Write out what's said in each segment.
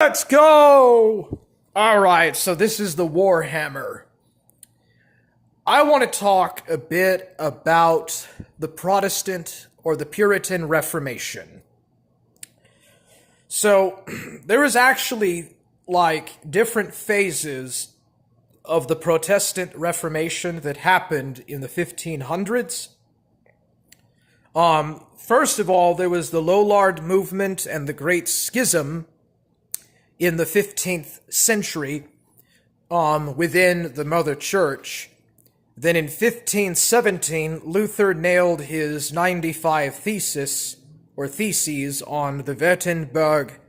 Let's go! Alright, so this is the Warhammer. I want to talk a bit about the Protestant or the Puritan Reformation. So, there is actually, different phases of the Protestant Reformation that happened in the 1500s. First of all, there was the Lollard movement and the Great Schism in the 15th century within the Mother Church. Then in 1517, Luther nailed his 95 theses on the Wittenberg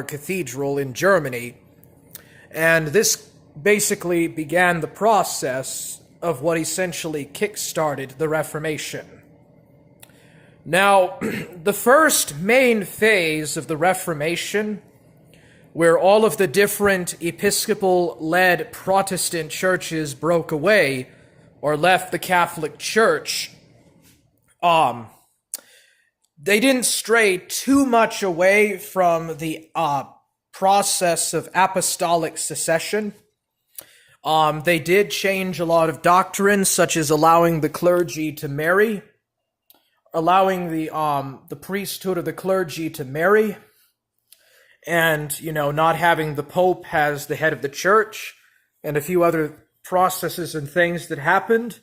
Cathedral in Germany. And this basically began the process of what essentially kick-started the Reformation. Now, the first main phase of the Reformation, where all of the different Episcopal-led Protestant churches broke away or left the Catholic Church, they didn't stray too much away from the process of apostolic succession. They did change a lot of doctrines, such as allowing the clergy to marry, allowing the priesthood of the clergy to marry, and, not having the Pope as the head of the church, and a few other processes and things that happened.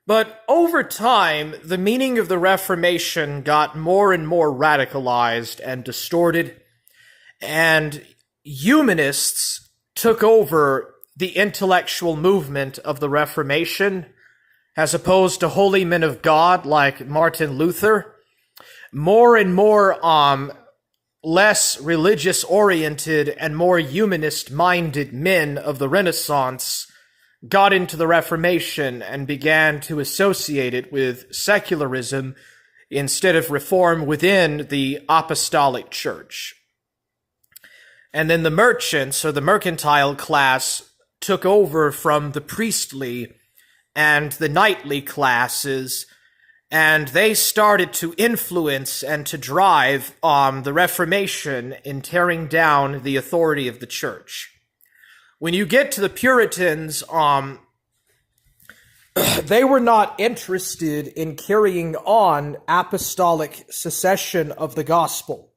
But over time, the meaning of the Reformation got more and more radicalized and distorted, and humanists took over the intellectual movement of the Reformation, as opposed to holy men of God like Martin Luther. More and more less religious-oriented and more humanist-minded men of the Renaissance got into the Reformation and began to associate it with secularism instead of reform within the apostolic church. And then the merchants, or the mercantile class, took over from the priestly and the knightly classes, and they started to influence and to drive the Reformation in tearing down the authority of the church. When you get to the Puritans, they were not interested in carrying on apostolic succession of the gospel.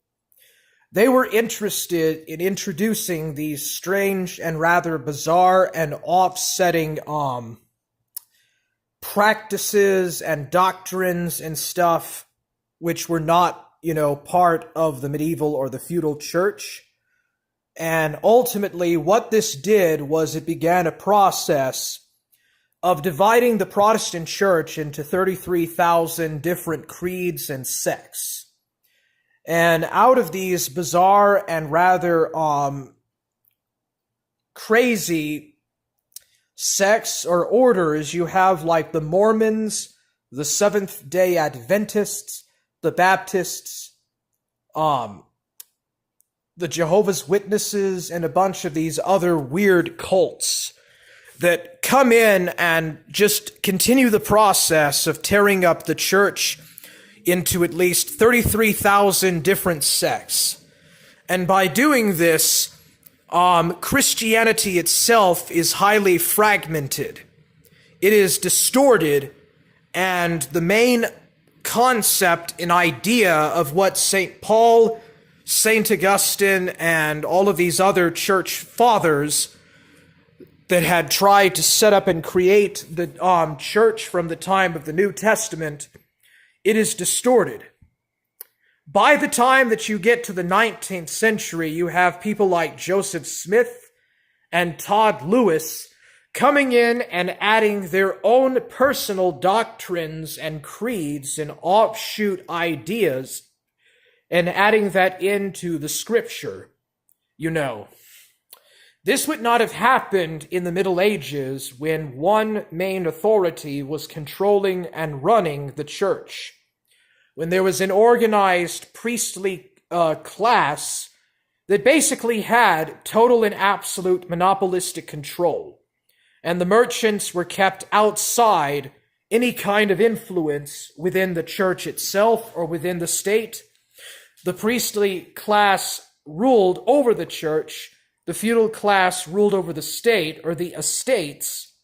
They were interested in introducing these strange and rather bizarre and offsetting practices and doctrines and stuff which were not, part of the medieval or the feudal church. And ultimately what this did was it began a process of dividing the Protestant church into 33,000 different creeds and sects. And out of these bizarre and rather crazy sects or orders, you have the Mormons, the Seventh-day Adventists, the Baptists, the Jehovah's Witnesses, and a bunch of these other weird cults that come in and just continue the process of tearing up the church into at least 33,000 different sects. And by doing this, Christianity itself is highly fragmented. It is distorted, and the main concept and idea of what St. Paul, St. Augustine, and all of these other church fathers that had tried to set up and create the church from the time of the New Testament, it is distorted. By the time that you get to the 19th century, you have people like Joseph Smith and Todd Lewis coming in and adding their own personal doctrines and creeds and offshoot ideas and adding that into the scripture. This would not have happened in the Middle Ages when one main authority was controlling and running the church. When there was an organized priestly class that basically had total and absolute monopolistic control, and the merchants were kept outside any kind of influence within the church itself or within the state. The priestly class ruled over the church, the feudal class ruled over the state, or the estates,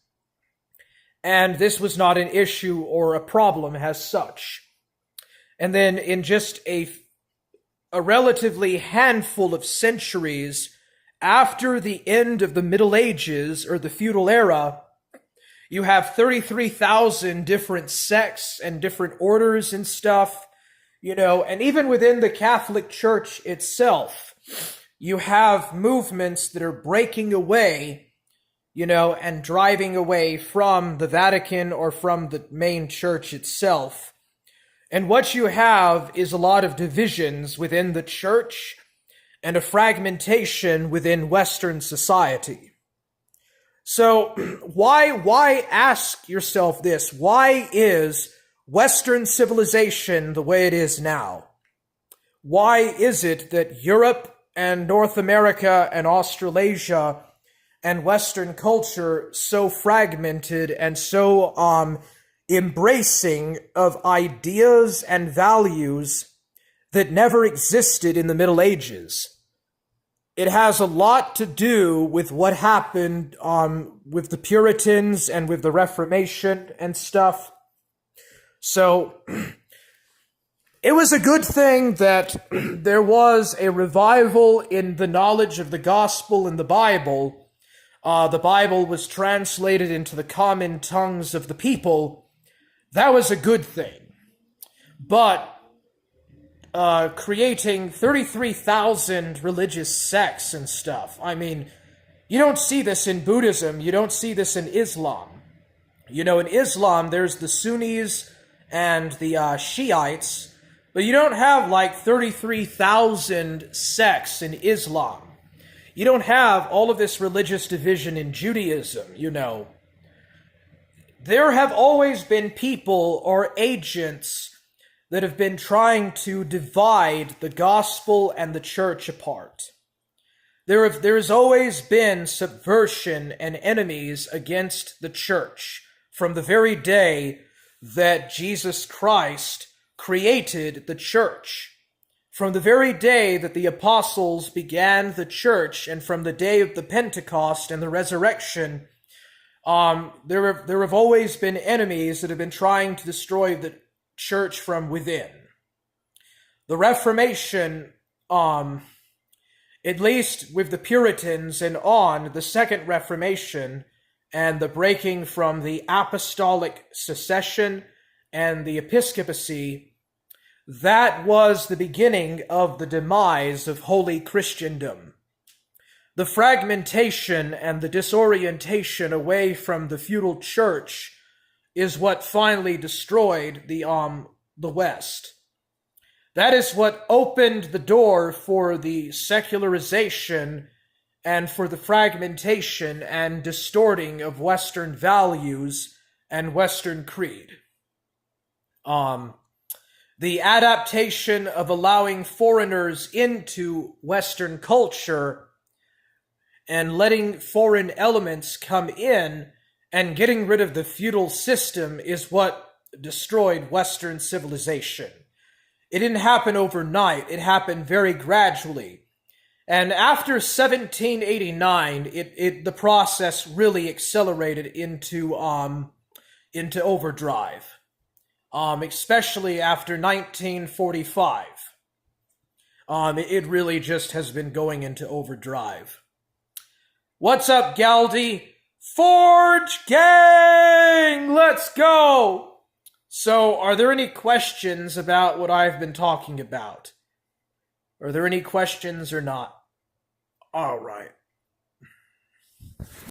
and this was not an issue or a problem as such. And then in just a relatively handful of centuries after the end of the Middle Ages, or the feudal era, you have 33,000 different sects and different orders and stuff, and even within the Catholic Church itself, you have movements that are breaking away, and driving away from the Vatican or from the main church itself. And what you have is a lot of divisions within the church and a fragmentation within Western society. So why ask yourself this? Why is Western civilization the way it is now? Why is it that Europe and North America and Australasia and Western culture so fragmented and so embracing of ideas and values that never existed in the Middle Ages? It has a lot to do with what happened with the Puritans and with the Reformation and stuff. So it was a good thing that there was a revival in the knowledge of the gospel and the Bible. The Bible was translated into the common tongues of the people. That was a good thing. But creating 33,000 religious sects and stuff, I mean, you don't see this in Buddhism, you don't see this in Islam. In Islam, there's the Sunnis and the Shiites, but you don't have like 33,000 sects in Islam. You don't have all of this religious division in Judaism, There have always been people or agents that have been trying to divide the gospel and the church apart. There has always been subversion and enemies against the church from the very day that Jesus Christ created the church. From the very day that the apostles began the church, and from the day of the Pentecost and the resurrection, there have always been enemies that have been trying to destroy the church from within. The Reformation, at least with the Puritans and on, the Second Reformation, and the breaking from the apostolic succession and the episcopacy, that was the beginning of the demise of holy Christendom. The fragmentation and the disorientation away from the feudal church is what finally destroyed the West. That is what opened the door for the secularization and for the fragmentation and distorting of Western values and Western creed. The adaptation of allowing foreigners into Western culture and letting foreign elements come in and getting rid of the feudal system is what destroyed Western civilization. It didn't happen overnight. It happened very gradually. And after 1789, the process really accelerated into overdrive. Especially after 1945. It really just has been going into overdrive. What's up, Galdi? Forge gang! Let's go! So, are there any questions about what I've been talking about? Are there any questions or not? All right.